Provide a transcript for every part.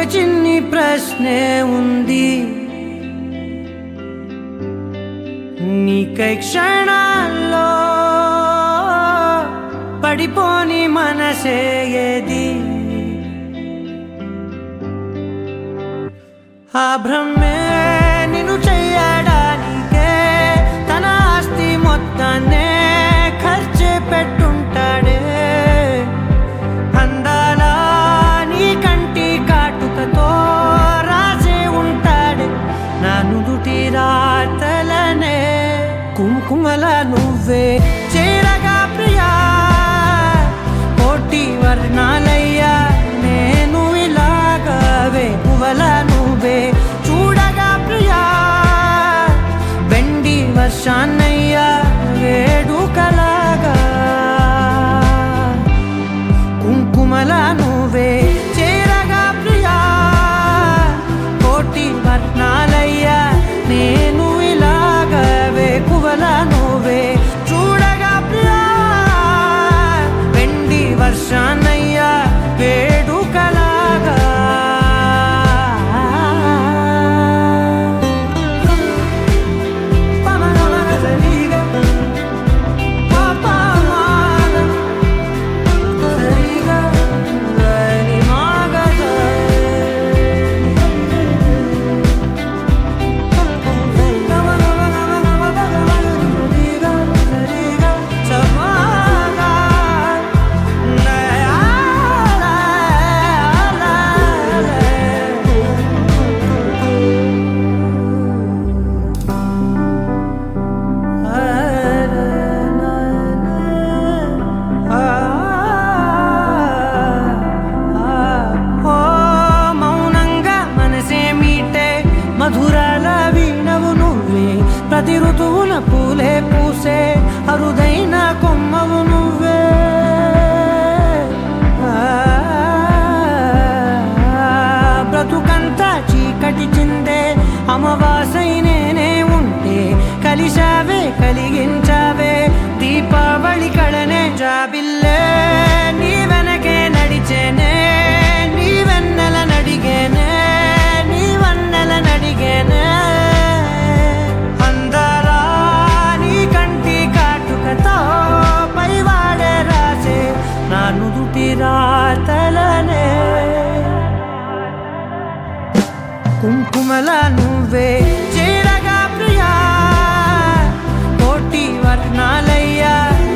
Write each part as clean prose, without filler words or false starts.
చిన్ని ప్రశ్నే ఉంది, నీకై క్షణాల్లో పడిపోని మనసే ఏది? ఆ భ్రమే నిన్ను చెయ్యడానికే తన ఆస్తి మొత్తాన్నే ఖర్చే పెట్టుంటాడే. అందాల నీ కంటి కాటుకతో రాజే ఉంటాడే నా నుదుటి రాతలనే. కుంకుమల నువ్వే చేరగా ప్రియా, కోటి వర్ణాలయ్యా నేను ఇలాగవే. పువ్వల నువ్వే చూడగా ప్రియా, వెండి వర్షాన్నయ్యా వేడుకలాగా. కుంకుమల నువ్వే చేరగా ప్రియా, కోటి వర్ణాలయ్యా నేను ఇలాగవే. పువ్వల నువ్వే చూడగా ప్రియా, వెండి వర్షాన్నయ్యా వేడుకలాగా. మధురాల వీణవు నువ్వే, ప్రతి ఋతువుల పూలే పూసే అరుదైన కొమ్మవు నువ్వే. బ్రతుకంతా చీకటి చిందే అమవాసై నేనే ఉంటే కలిశావే కలిగించావే దీపావళి కళనే. జాబిల్లే నీ వెనకే నడిచేనే, నీ వెన్నెల నడిగేనే, నీ వన్నెల నడిగేనే. అందరా నీ కంటి కాటుకతో పైవాడే రాసే నా నుదుటి రాతలనే. కుంకుమల నువ్వే చేరగా ప్రియా, కోటి వర్ణాలయ్యా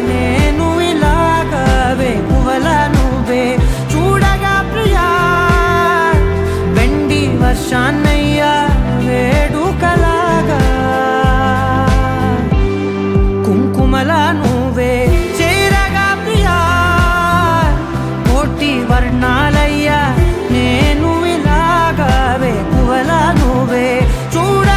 నేను ఇలాగవే. పువ్వల నువ్వే చూడగా ప్రియా, వెండి వర్షాన్నయ్యా వేడుకలాగా. కుంకుమల నువ్వే చేరగా ప్రియా, కోటి వర్ణాలయ్యా నేను ఇలాగవే. పువ్వల నువ్వే చూడ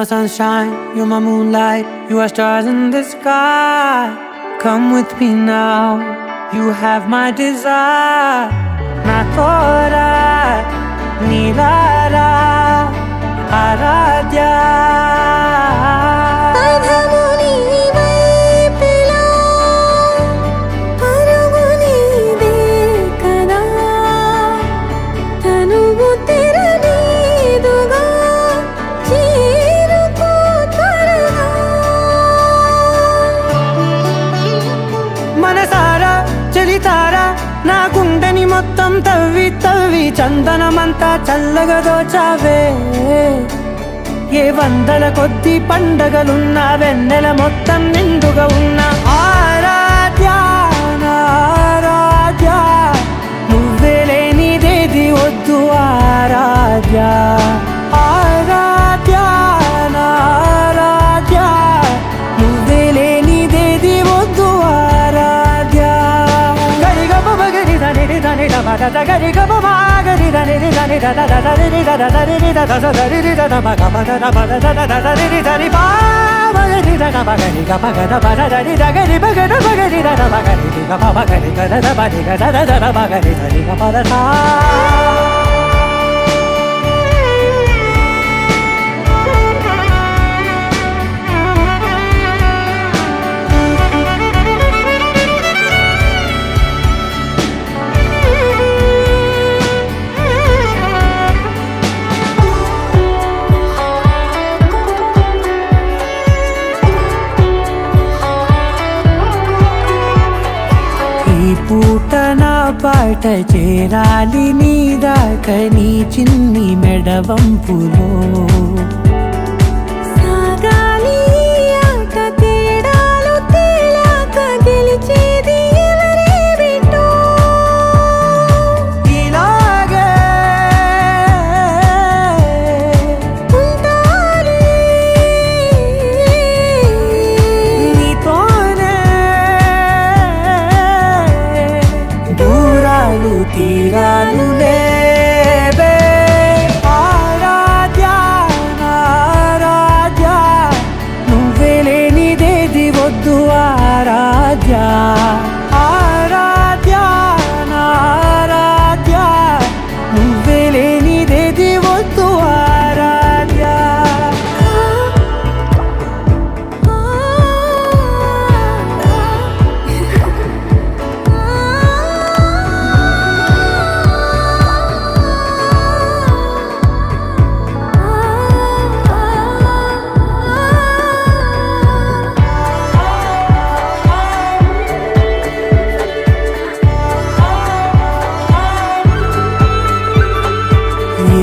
my sunshine, you're my moonlight, you are stars in the sky. Come with me now, you have my desire. Na tora, nilara, aradhya. మనసారా చలితారా నా గుండెని మొత్తం తవ్వి తవ్వి చందనమంతా చల్లగా దోచావే. ఏ వందల కొద్ది పండగలున్నా వెన్నెల మొత్తం నిండుగా ఉన్న ఆరాధ్య నా ఆరాధ్య, నువ్వే లేనిదేది వద్దు ఆరాధ్య. ఆరాధ్య నా ఆరాధ్య, నువ్వే లేనిదేది వద్దు ఆరాధ్య. గరిగ బగరి దని దని దద గరి గ బగరి దని దని దద దరి దద దరి దద దరి దద బగ బద బద దద దరి దరి బా బగరి దద బగరి గ బగద బద దరి దగరి బగద బగరి దద బగరి గ బగరి గ దద బగరి గ దద దద బగరి దరి గ బద సా. పూట నా పాట చేరాలి నీ దాకా నీ చిన్ని మెడవంపులో. సాగాలి ఆట తేడాలు తేలాక గెలిచేది ఎవరే బిడ్డో. ఇలాగే ఉంటాలి నీతోనే దూరాలు తీరాలు లేవే. ఆరాధ్య నా ఆరాధ్య, నువ్వే లేనిదేది వద్దు ఆరాధ్య. ఆరాధ్య నా ఆరాధ్య, నువ్వే లేనిదేది వద్దు ఆరాధ్య.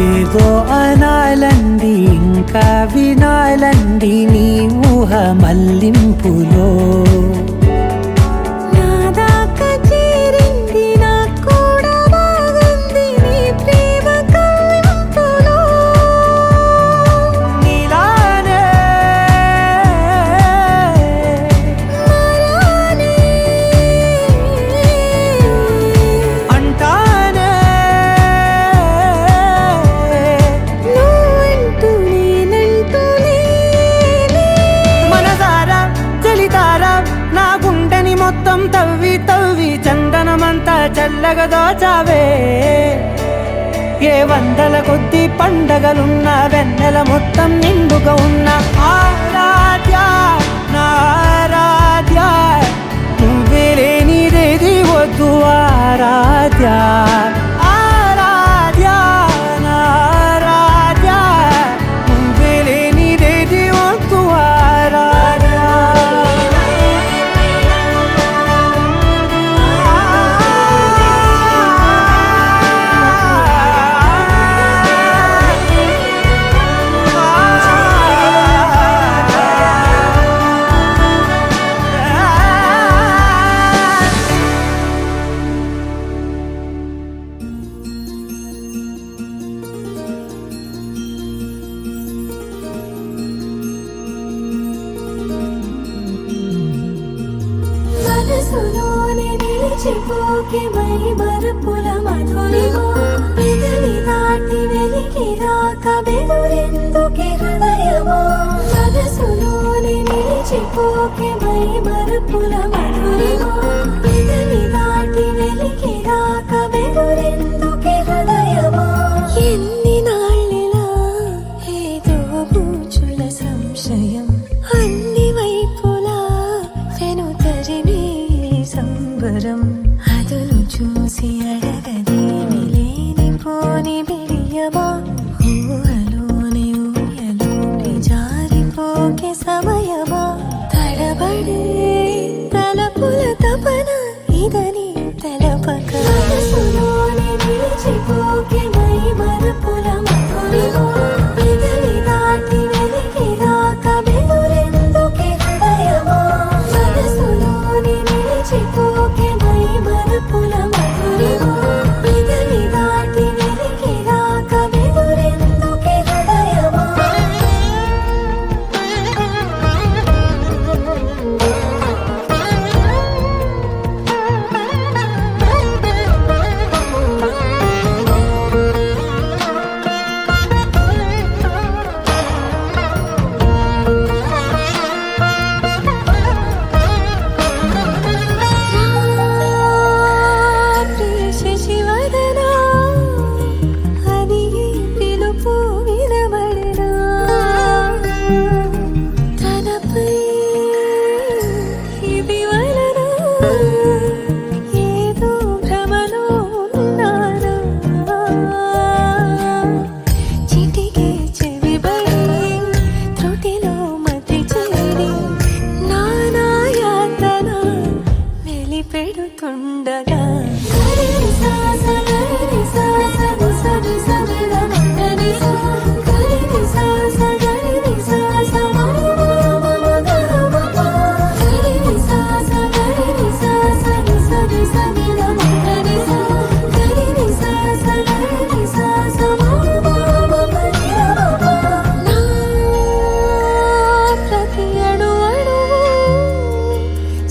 ఏదో అనాలండి ఇంకా వినాలండి నీ ఊహ మల్లింపులో. నా దాకా చేరింది నాకు కూడా బాగుంది నీ ప్రేమ కవ్వింపులో. నీలానే మరానే అంటానే నువ్వంటూ నేనంటూ లేనే. మనసారా చలితారా నా గుండెని మొత్తం తవ్వి తవ్వి చందనమంతా చల్లగా దోచావే. ఏ వందల కొద్ది పండగలున్నా వెన్నెల మొత్తం నిండుగా ఉన్న ఆరాధ్య నా ఆరాధ్య, నువ్వే లేనిదేది వద్దు ఆరాధ్య. ఆరాధ్య నా ఆరాధ్య, నువ్వే లేనిదేది వద్దు ఆరాధ్య. నిలిచిపోకే మై మరపుల మధురిమా పెదవి దాటి వెలికి రాక బెదురెందుకే హృదయమా మనసులోని నిలిచిపోకే మై మరపుల మధురిమా పెదవి దాటి వెలికి రాక బెదురెందుకే హృదయమా ఎన్ని నాళ్ళిలా ఏదో పూచుల సంశయం అన్ని వైపులా వెను తరిమే సంబరం అదును చూసి అడగదేమి లేనిపోని బిడియమా ఊహలోని ఊయలోని జారిపోకే సమయమా తడబడే తలపుల తపన ఇదని తెలపక మనసులోని నిలిచిపోకే మై మరపుల మధురిమా పెదవి దాటి వెలికి రాక బెదురెందుకే హృదయమా మనసులోని నిలిచిపోకే మై మరపుల మధురిమా పెదవి దాటి వెలికి రాక బెదురెందుకే హృదయమా శశివదనా అది పిలుపు వినబడనా తనపై ఇది వలన ఏదో భ్రమలో ఉన్నానా చిటికే చెవిబడి త్రుటిలో మతి చేరి నానాయాతన వెలిపెడుతుండగా ప్రతి అణు అణువు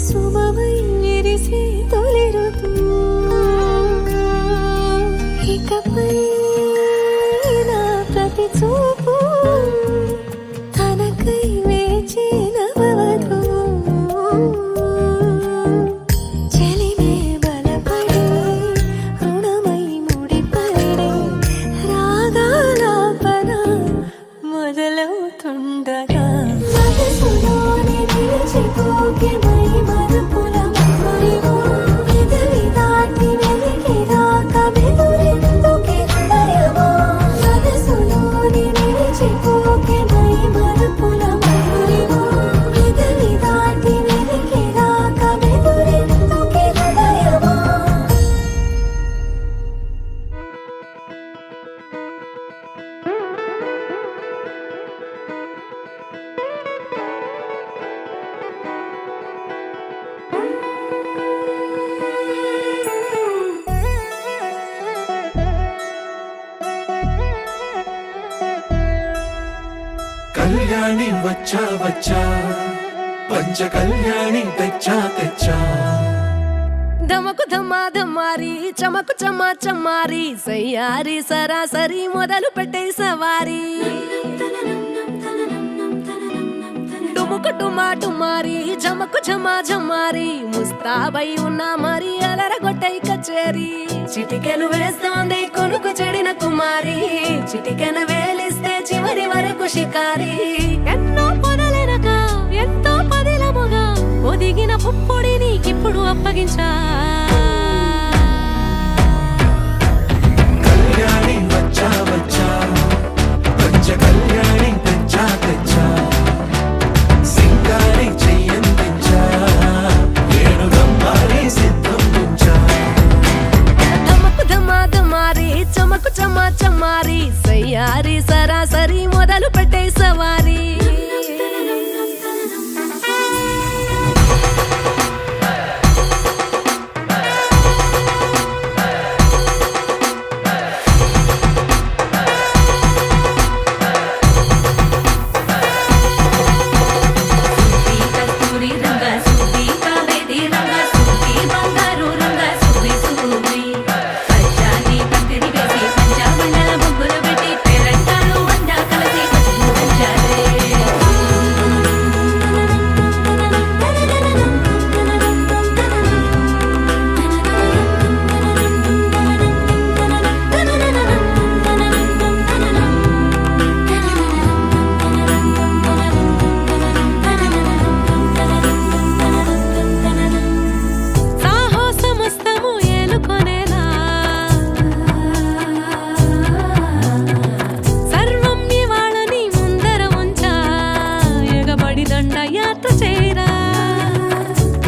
శుభమై విరిసే తొలి ఋతువు ఇకపై నా ప్రతి చూపు తనకై వేచి నవవధువు చెలిమే బలపడి రుణమై ముడిపడి రాగాలాపన మొదలవుతుండగా మనసులోని నిలిచిపోకే మై మరపుల మధురిమా పెదవి దాటి వెలికి రాక బెదురెందుకే హృదయమా మనసులోని నిలిచిపోకే మై మరపుల మధురిమా పెదవి దాటి వెలికి రాక బెదురెందుకే హృదయమా కళ్యాణి వచ్చా వచ్చా పంచ కళ్యాణి తెచ్చా తెచ్చా ధమకు ధమ్మా ధమ్మారి చమకు చమ్మా చమ్మారి సయ్యారి సరాసరి మొదలు పెట్టే సవారి డుముకు డుమా డుమారి జమకు ఝమా ఝమారి ముస్తాబై ఉన్నా మరి అలరగొట్టై కచేరి చిటికెను వేస్తోంది కొనుకు చెడిన కుమారి చిటికెను వేలిస్తే చివరి వరకు షికారి ఎన్నో పొదలెనక ఎంతో పదిలముగా ఒదిగిన పుప్పొడి నీకిప్పుడు అప్పగించా కళ్యాణి వచ్చా వచ్చా పంచ కళ్యాణి తెచ్చా తెచ్చా సింగారి చెయ్యందించా ఏడుగమ్మారి సిద్ధం ఉంచా ధమకు ధమ్మా ధమ్మారి చమకు చమ్మా చమ్మారి సయ్యారి సరాసరి మొదలు పెట్టే సవారి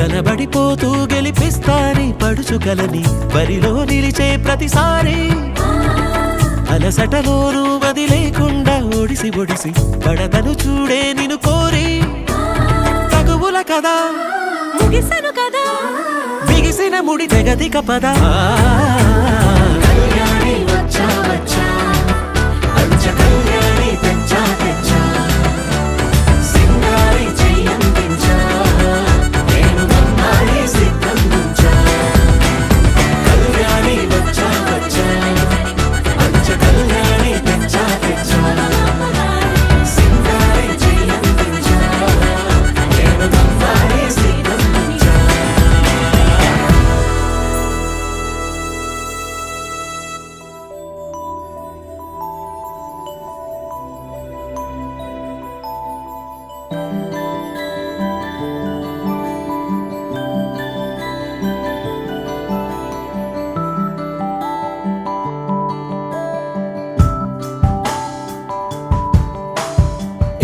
కనబడిపోతూ గెలిపిస్తాని పడుచు కలని బరిలో నిలిచే ప్రతిసారి అలసటలోనూ వదిలేకుండా ఒడిసి ఒడిసి పడతను చూడే నిన్ను కోరి తగువుల కదా ముగిసను కదా బిగిసిన ముడి తెగదిక పద కళ్యాణి వచ్చా వచ్చా పంచ కళ్యాణి తెచ్చా తెచ్చా సింగారి చెయ్యందించా నేను నమ్మాలి సిద్ధందించా కళ్యాణి వచ్చా వచ్చా పంచ కళ్యాణి తెచ్చా తెచ్చా సింగారి చెయ్యందించా నేను నమ్మాలి సిద్ధందించా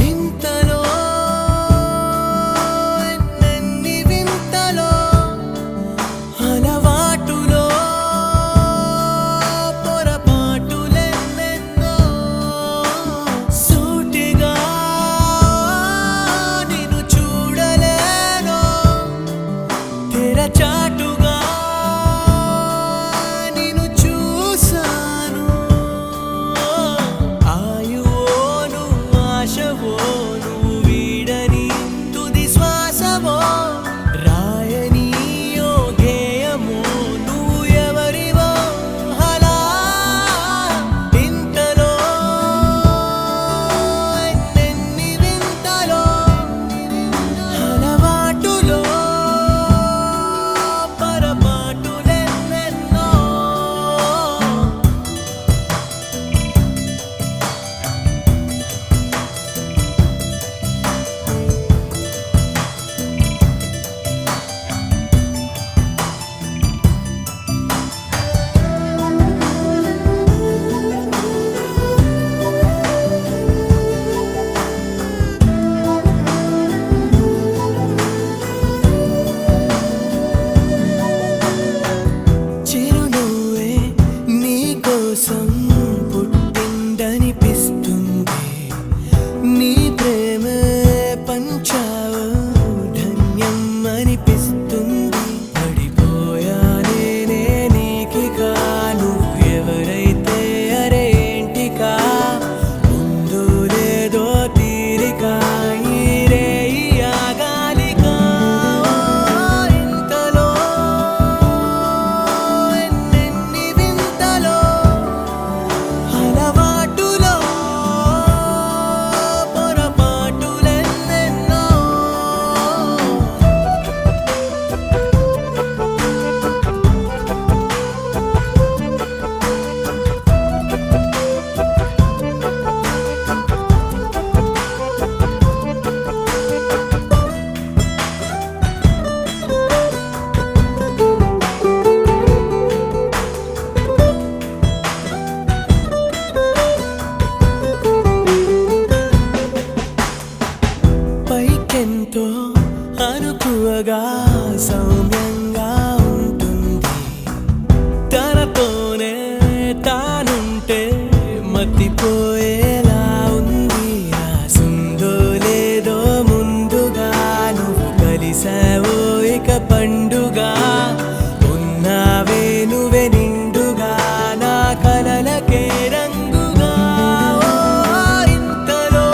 ఇంతలో ఎన్నెన్ని వింతలో అలవాటులో పొరపాటులెన్నెన్నో సూటిగా నిన్ను చూడలేను తెరచాటుగా నిన్ను చూసాను ఆయువోను ఆశవోను వీడని తుది శ్వాసవో రాయని ఓ గేయమో నువ్వు ఎవరివో అలా ఇంతలో ఎన్నెన్ని వింతలో అలవాటులో పొరపాటులెన్నెన్నో చిరునవ్వే నీకోసం పుట్టిందనిపిస్తుంది నీ ప్రేమే పంచావు ధన్యం అనిపిస్తుంది పడిపోయానే నీకిగా నువ్వు ఎవరైతే అరే ఏంటికా ముందు లేదో తీరిక ఈ రేయి ఆగాలిగా ఇంతలో ఎన్నెన్ని వింతలో అలవాటులో పొరపాటులెన్నెన్నో పైకెంతో అనుకువగా సౌమ్యంగా ఉంటుంది తనతోనే తానుంటే మతిపోయేలా ఉంది రాసుందో లేదో ముందుగా నువ్వు కలిసావో ఇక పండుగా ఉన్నావే నువ్వే నిండుగా నా కలలకే రంగుగా ఓ ఇంతలో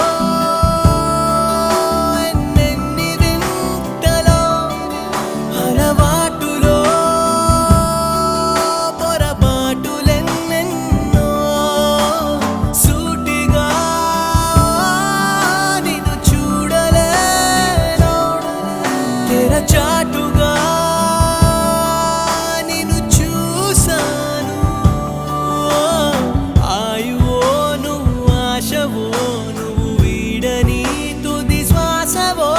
ఎన్నెన్ని వింతలో అలవాటులో పొరపాటులెన్నెన్నో సూటిగా నిన్ను చూడలేను తెరచాటుగా నిన్ను చూసాను ఆయువోను ఆశవో నువ్వు వీడని తుది శ్వాసవో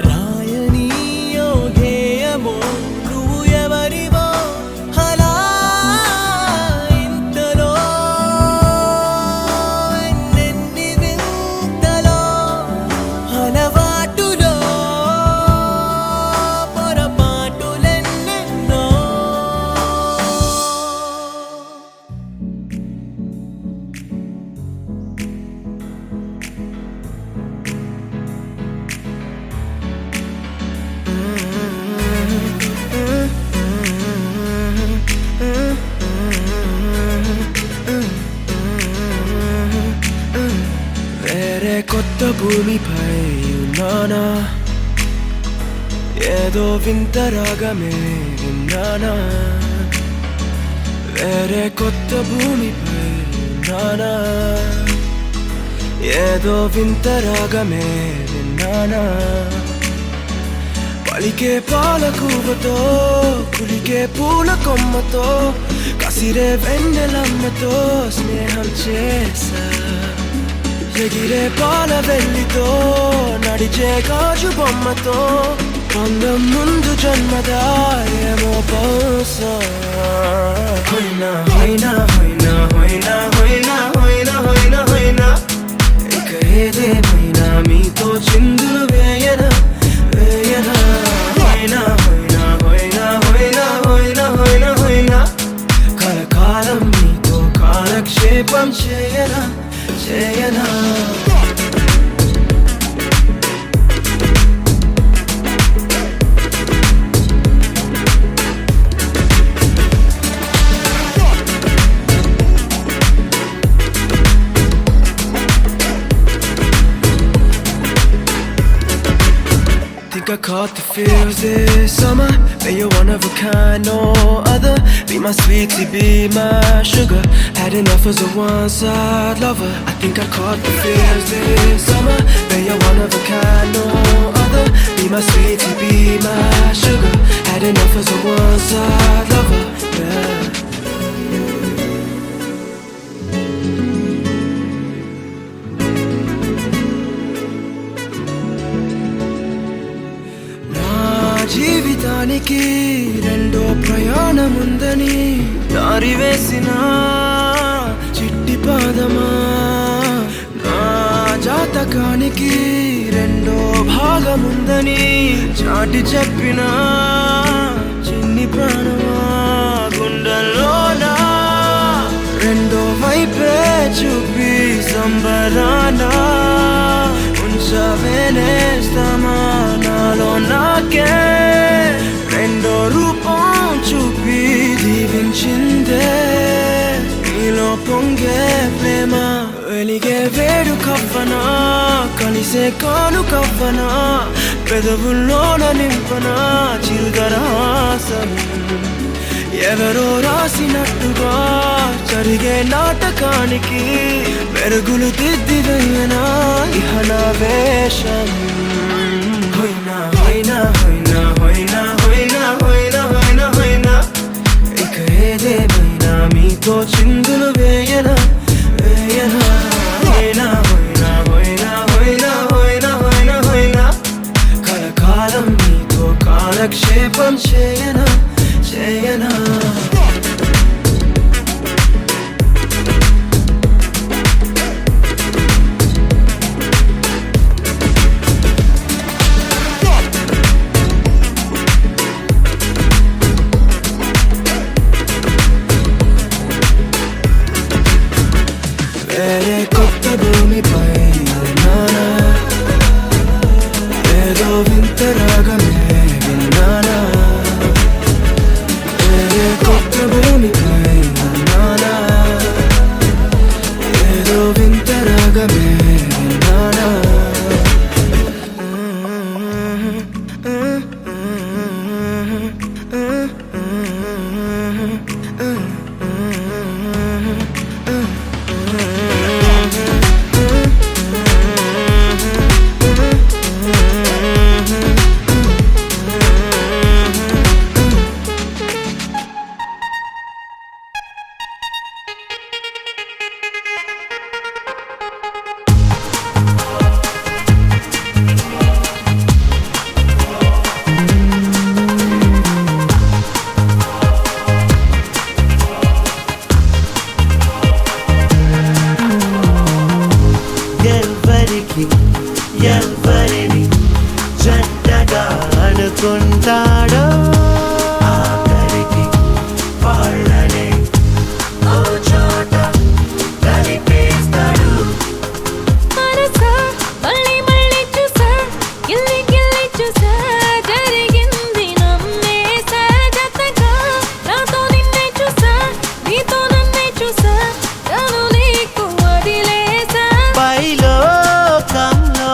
రాయని ఓ గేయమో నువ్వు ఎవరివో అలా ఇంతలో ఎన్నెన్ని వింతలో అలవాటులో పొర భూమిపై ఉన్నానా ఏదో వింత రాగమే విన్నానా వేరే కొత్త భూమిపై ఉన్నానా ఏదో వింత రాగమే విన్నానా పలికే పాలకూవతో కులికే పూల కొమ్మతో కసిరే వెన్నెలమ్మతో స్నేహం చేసా ఎగిరే పాల వెల్లితో నడిచే గాజు బొమ్మతో అందం ముందు జన్మదా ఏమో బహుశా హోయినా హోయినా హోయినా హోయినా హోయినా హోయినా హోయినా హోయినా ఇక ఏదేమైనా మీతో చిందులు వేయనా వేయనా హోయినా హోయినా హోయినా హోయినా హోయినా హోయినా హోయినా కలకాలం మీతో కాలక్షేపం చేయనా చేయనా Think I caught the feels this summer. Bet you're one of a kind, no other. Be my sweetie, be my sugar. Had enough as a one-side lover. I think I caught the feels this summer. Bet you're one of a kind, no other. Be my sweetie, be my sugar. Had enough as a one-side lover. Yeah. జీవితానికి రెండో ప్రయాణముందని దారి వేసిన చిట్టి పాదమా నా జాతకానికి రెండో భాగముందని చాటి చెప్పిన చిన్ని ప్రాణమా గుండెల్లోనా రెండో వైపే చూపి సంబరానా ఉంచవేనేస్తామా నాలో నాకే రెండో రూపం చూపి దీవించిందే నీలో పొంగే ప్రేమ వెలిగే వేడు కవ్వనా కలిసే కాను కవ్వనా పెదవుల్లోన నింపనా చిరుదరాసం ఎవరో రాసినట్టుగా జరిగే నాటకానికి మెరుగులు దిద్దిదయ్యనా ఇహనా వేషం హోయినా హోయినా హోయినా హోయినా హోయినా హోయినా హోయినా హోయినా ఇక ఏదేమైనా మీతో చిందులు వేయనా వేయనా హోయినా హోయినా హోయినా హోయినా హోయినా హోయినా హోయినా కలకాలం మీతో కాలక్షేపం చేయనా చేయనా వేరే కొత్త భూమిపై ఉన్నానా ఏదో వింత రాగమే విన్నానా వేరే కొత్త భూమిపై ఉన్నానా ఏదో వింత రాగమే విన్నానా ఎవరిని జంటగా అనుకుంటాడో ఆఖరికి వాళ్ళనే ఓ చోట కలిపేస్తాడు మనసా మళ్ళీ మళ్ళీ చూసా గిల్లి గిల్లి చూసా జరిగింది నమ్మేసా జతగా నాతో నిన్నే చూసా నీతో నన్నే చూసా తను నీకు వదిలేసా పైలోకంలో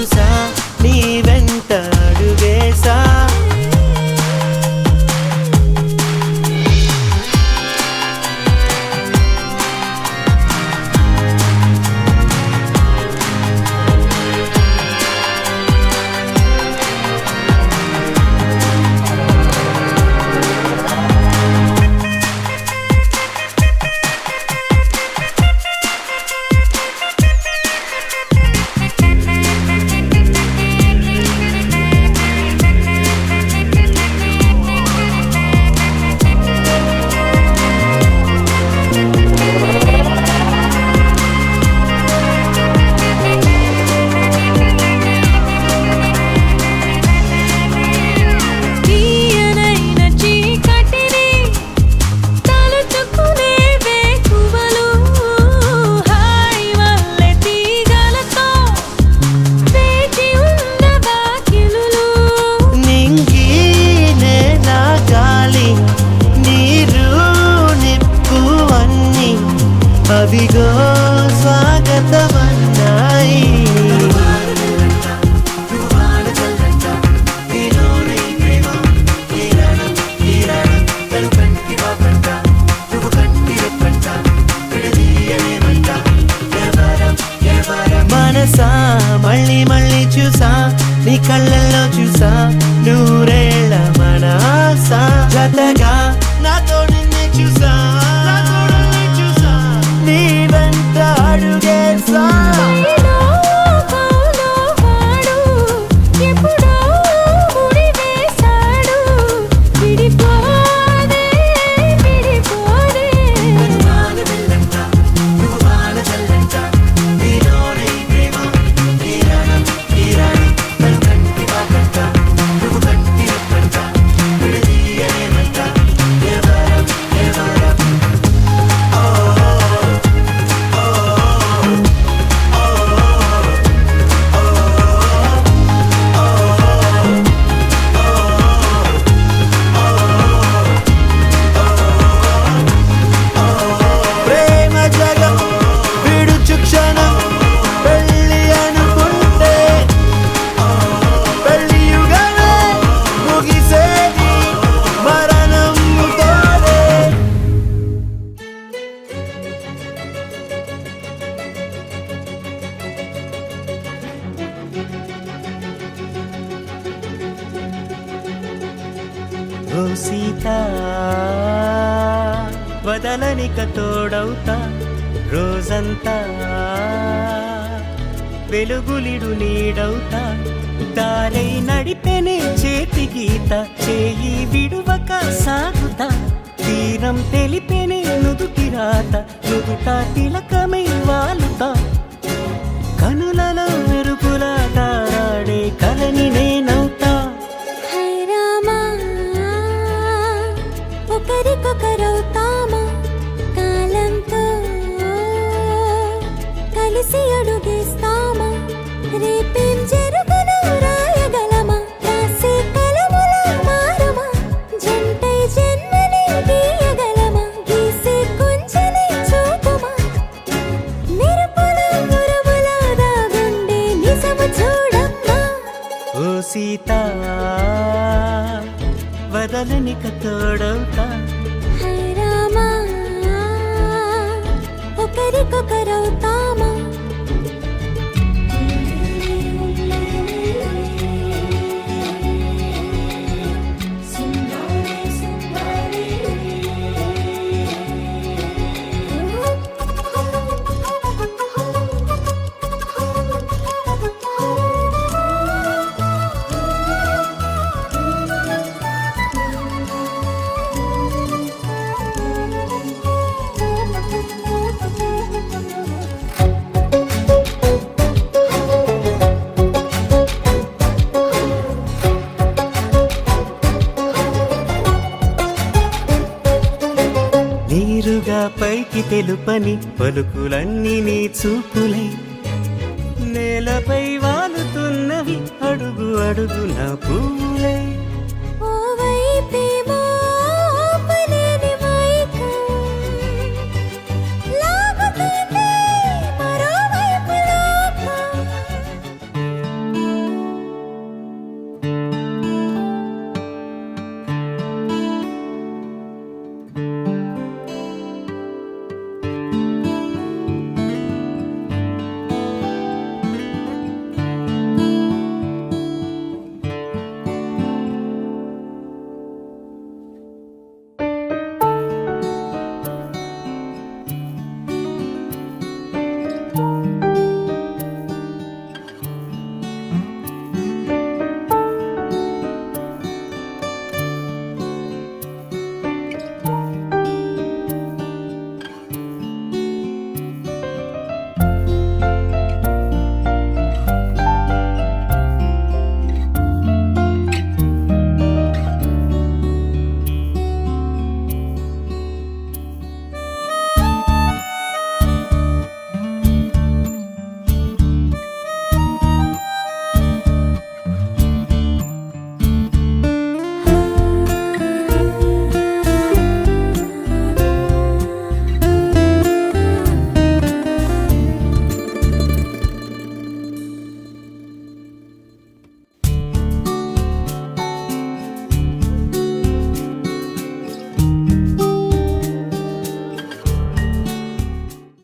చూసా నీ వెంట అడుగేసా తీయనైన చీకటిని తలుచుకునే వేకువలు హాయి వల్లే తీగలతో వేచి ఉన్న వాకిలులు నింగి నేల గాలి నీరు నిప్పు అన్ని అవిగో స్వాగతమన్నాయి మనసా మళ్ళీ మళ్ళీ చూసా నీ కళ్ళల్లో చూసా నూరేళ్ళ మన ఆశ జతగా నాతో నిన్నే చూసా నీ వెంట అడుగేసా పైలో పౌలో వాడు ఎప్పుడో ముడివేశాడు విడిపోదే ప్రేమ జగం విడుచు క్షణం పెళ్ళి అనుకుంటే పెళ్ళి యుగమే ముగిసేది మరణంతోనే ఓ సీత వదలనిక తోడవుతా రోజంతా వెలుగులిడు నీడవుతా దారై నడిపెనే చేతి గీత చేయి విడువక సాగుతా తీరం తెలిపెనే నుదుటి రాత నుదుట తిలకమై వాలుతా కనులలో మెరుపులా తారాడే కలని నేనవుతా హై రామా ఒకరికొకరవుతామా కాలంతో కలిసి అడుగేస్తామా రేపేం జరుగునో రాయగలమా రాసే కలముల మారమా జంటై జన్మని గీయగలమా గీసే కొంచెని చూపుమా మెరుపుల మురముల దాగుండే నిజము చూడమ్మా ఓ సీత వదలనిక తోడవుతా హై రామా ఒకరికొకరవుతామా నీరుగా పైకి తెలుపని పలుకులన్నీ నీ చూపులై నేలపై వాలుతున్నవి అడుగు అడుగున పువ్వులై